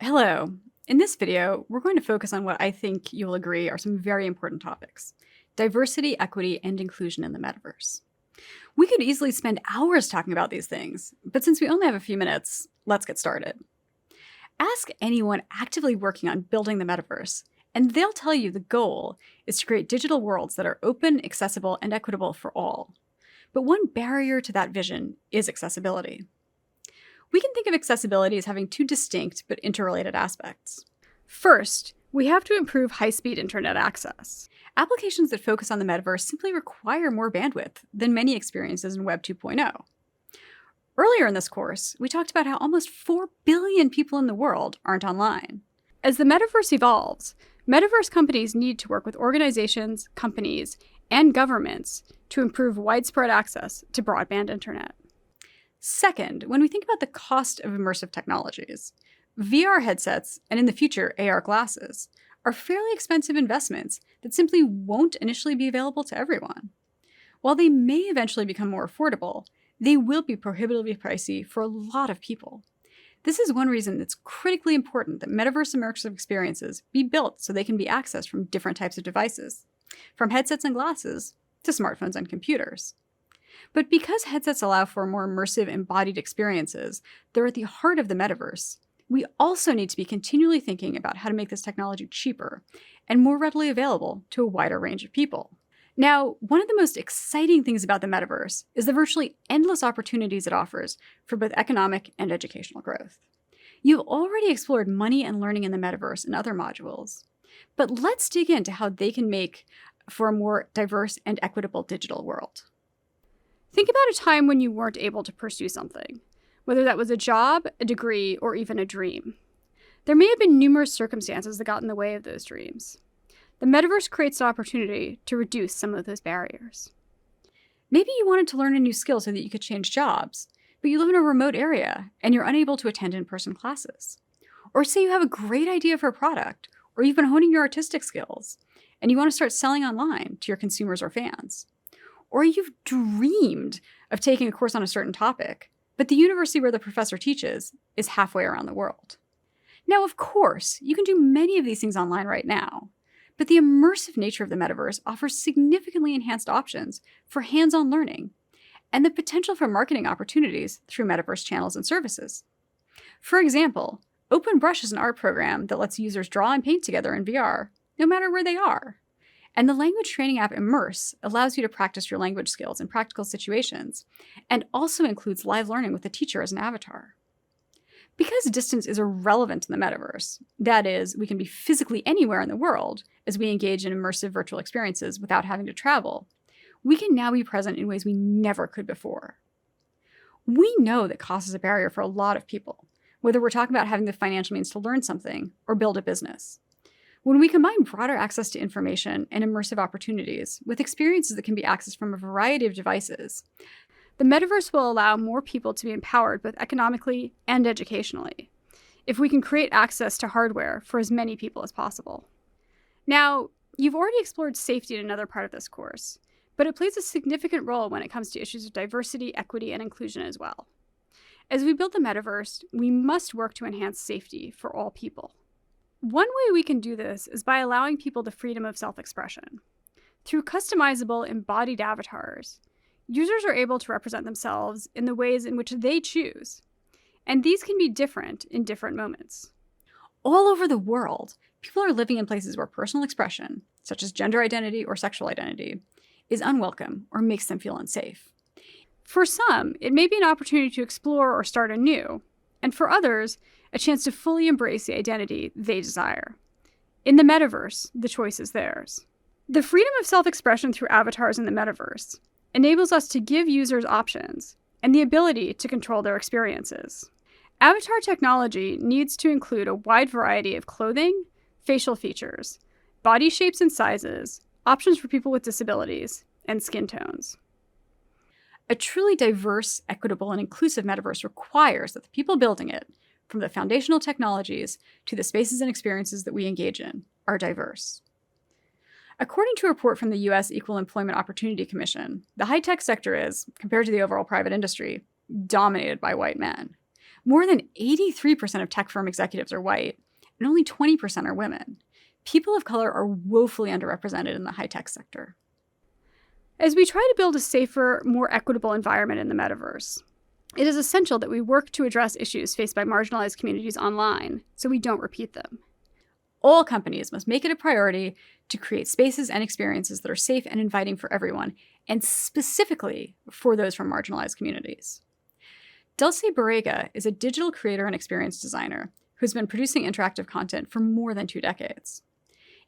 Hello. In this video, we're going to focus on what I think you'll agree are some very important topics: diversity, equity, and inclusion in the metaverse. We could easily spend hours talking about these things, but since we only have a few minutes, let's get started. Ask anyone actively working on building the metaverse, and they'll tell you the goal is to create digital worlds that are open, accessible, and equitable for all. But one barrier to that vision is accessibility. We can think of accessibility as having two distinct but interrelated aspects. First, we have to improve high-speed internet access. Applications that focus on the metaverse simply require more bandwidth than many experiences in Web 2.0. Earlier in this course, we talked about how almost 4 billion people in the world aren't online. As the metaverse evolves, metaverse companies need to work with organizations, companies, and governments to improve widespread access to broadband internet. Second, when we think about the cost of immersive technologies, VR headsets, and in the future, AR glasses, are fairly expensive investments that simply won't initially be available to everyone. While they may eventually become more affordable, they will be prohibitively pricey for a lot of people. This is one reason it's critically important that metaverse immersive experiences be built so they can be accessed from different types of devices, from headsets and glasses to smartphones and computers. But because headsets allow for more immersive, embodied experiences that are at the heart of the metaverse, we also need to be continually thinking about how to make this technology cheaper and more readily available to a wider range of people. Now, one of the most exciting things about the metaverse is the virtually endless opportunities it offers for both economic and educational growth. You've already explored money and learning in the metaverse in other modules, but let's dig into how they can make for a more diverse and equitable digital world. Think about a time when you weren't able to pursue something, whether that was a job, a degree, or even a dream. There may have been numerous circumstances that got in the way of those dreams. The metaverse creates an opportunity to reduce some of those barriers. Maybe you wanted to learn a new skill so that you could change jobs, but you live in a remote area and you're unable to attend in-person classes. Or say you have a great idea for a product, or you've been honing your artistic skills, and you want to start selling online to your consumers or fans. Or you've dreamed of taking a course on a certain topic, but the university where the professor teaches is halfway around the world. Now, of course, you can do many of these things online right now, but the immersive nature of the metaverse offers significantly enhanced options for hands-on learning and the potential for marketing opportunities through metaverse channels and services. For example, OpenBrush is an art program that lets users draw and paint together in VR, no matter where they are. And the language training app Immerse allows you to practice your language skills in practical situations, and also includes live learning with a teacher as an avatar. Because distance is irrelevant in the metaverse, that is, we can be physically anywhere in the world as we engage in immersive virtual experiences without having to travel, we can now be present in ways we never could before. We know that cost is a barrier for a lot of people, whether we're talking about having the financial means to learn something or build a business. When we combine broader access to information and immersive opportunities with experiences that can be accessed from a variety of devices, the metaverse will allow more people to be empowered both economically and educationally, if we can create access to hardware for as many people as possible. Now, you've already explored safety in another part of this course, but it plays a significant role when it comes to issues of diversity, equity, and inclusion as well. As we build the metaverse, we must work to enhance safety for all people. One way we can do this is by allowing people the freedom of self-expression. Through customizable, embodied avatars, users are able to represent themselves in the ways in which they choose, and these can be different in different moments. All over the world, people are living in places where personal expression, such as gender identity or sexual identity, is unwelcome or makes them feel unsafe. For some, it may be an opportunity to explore or start anew, and for others, a chance to fully embrace the identity they desire. In the metaverse, the choice is theirs. The freedom of self-expression through avatars in the metaverse enables us to give users options and the ability to control their experiences. Avatar technology needs to include a wide variety of clothing, facial features, body shapes and sizes, options for people with disabilities, and skin tones. A truly diverse, equitable, and inclusive metaverse requires that the people building it, from the foundational technologies to the spaces and experiences that we engage in, are diverse. According to a report from the U.S. Equal Employment Opportunity Commission, the high-tech sector is, compared to the overall private industry, dominated by white men. More than 83% of tech firm executives are white, and only 20% are women. People of color are woefully underrepresented in the high-tech sector. As we try to build a safer, more equitable environment in the metaverse, it is essential that we work to address issues faced by marginalized communities online so we don't repeat them. All companies must make it a priority to create spaces and experiences that are safe and inviting for everyone, and specifically for those from marginalized communities. Dulce Barrega is a digital creator and experience designer who's been producing interactive content for more than 2 decades.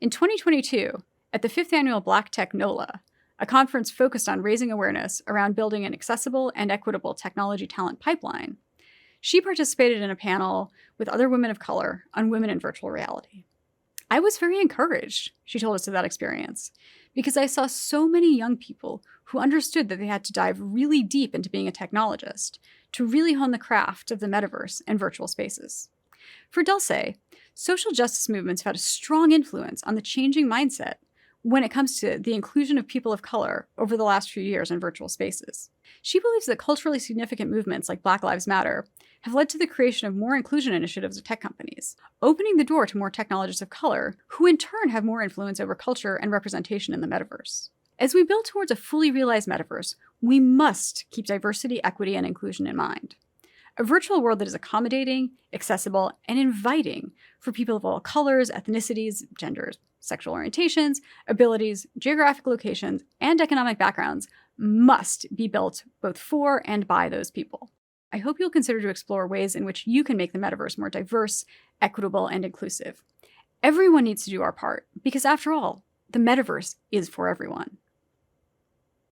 In 2022, at the 5th annual Black Tech NOLA, a conference focused on raising awareness around building an accessible and equitable technology talent pipeline, she participated in a panel with other women of color on women in virtual reality. I was very encouraged, she told us of that experience, because I saw so many young people who understood that they had to dive really deep into being a technologist to really hone the craft of the metaverse and virtual spaces. For Dulce, social justice movements have had a strong influence on the changing mindset when it comes to the inclusion of people of color over the last few years in virtual spaces. She believes that culturally significant movements like Black Lives Matter have led to the creation of more inclusion initiatives at tech companies, opening the door to more technologists of color, who in turn have more influence over culture and representation in the metaverse. As we build towards a fully realized metaverse, we must keep diversity, equity, and inclusion in mind. A virtual world that is accommodating, accessible, and inviting for people of all colors, ethnicities, genders, sexual orientations, abilities, geographic locations, and economic backgrounds must be built both for and by those people. I hope you'll consider to explore ways in which you can make the metaverse more diverse, equitable, and inclusive. Everyone needs to do our part, because after all, the metaverse is for everyone.